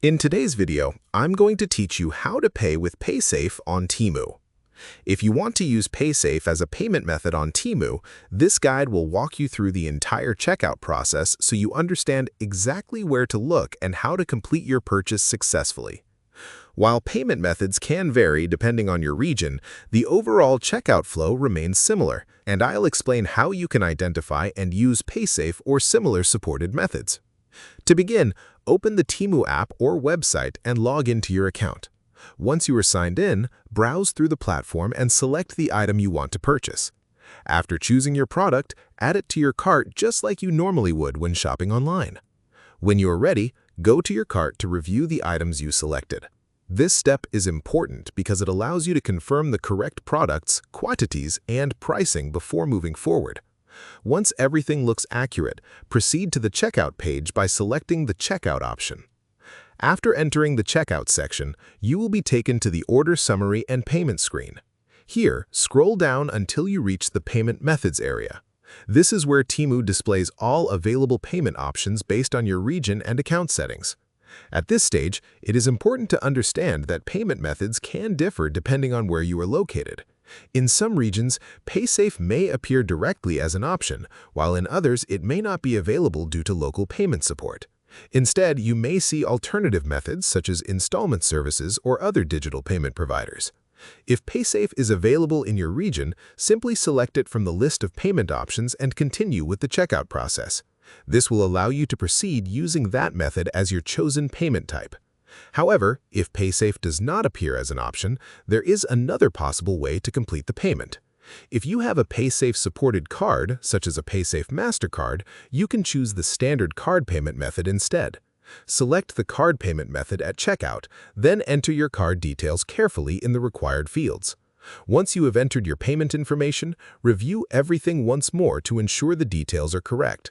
In today's video, I'm going to teach you how to pay with Paysafe on Temu. If you want to use Paysafe as a payment method on Temu, this guide will walk you through the entire checkout process so you understand exactly where to look and how to complete your purchase successfully. While payment methods can vary depending on your region, the overall checkout flow remains similar, and I'll explain how you can identify and use Paysafe or similar supported methods. To begin, open the Temu app or website and log into your account. Once you are signed in, browse through the platform and select the item you want to purchase. After choosing your product, add it to your cart just like you normally would when shopping online. When you are ready, go to your cart to review the items you selected. This step is important because it allows you to confirm the correct products, quantities, and pricing before moving forward. Once everything looks accurate, proceed to the checkout page by selecting the checkout option. After entering the checkout section, you will be taken to the order summary and payment screen. Here, scroll down until you reach the payment methods area. This is where Temu displays all available payment options based on your region and account settings. At this stage, it is important to understand that payment methods can differ depending on where you are located. In some regions, Paysafe may appear directly as an option, while in others it may not be available due to local payment support. Instead, you may see alternative methods such as installment services or other digital payment providers. If Paysafe is available in your region, simply select it from the list of payment options and continue with the checkout process. This will allow you to proceed using that method as your chosen payment type. However, if Paysafe does not appear as an option, there is another possible way to complete the payment. If you have a Paysafe-supported card, such as a Paysafe MasterCard, you can choose the standard card payment method instead. Select the card payment method at checkout, then enter your card details carefully in the required fields. Once you have entered your payment information, review everything once more to ensure the details are correct.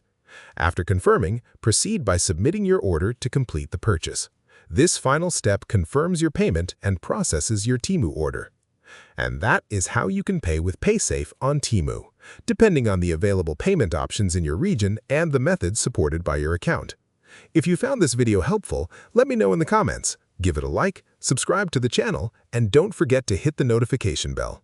After confirming, proceed by submitting your order to complete the purchase. This final step confirms your payment and processes your Temu order. And that is how you can pay with Paysafe on Temu, depending on the available payment options in your region and the methods supported by your account. If you found this video helpful, let me know in the comments. Give it a like, subscribe to the channel, and don't forget to hit the notification bell.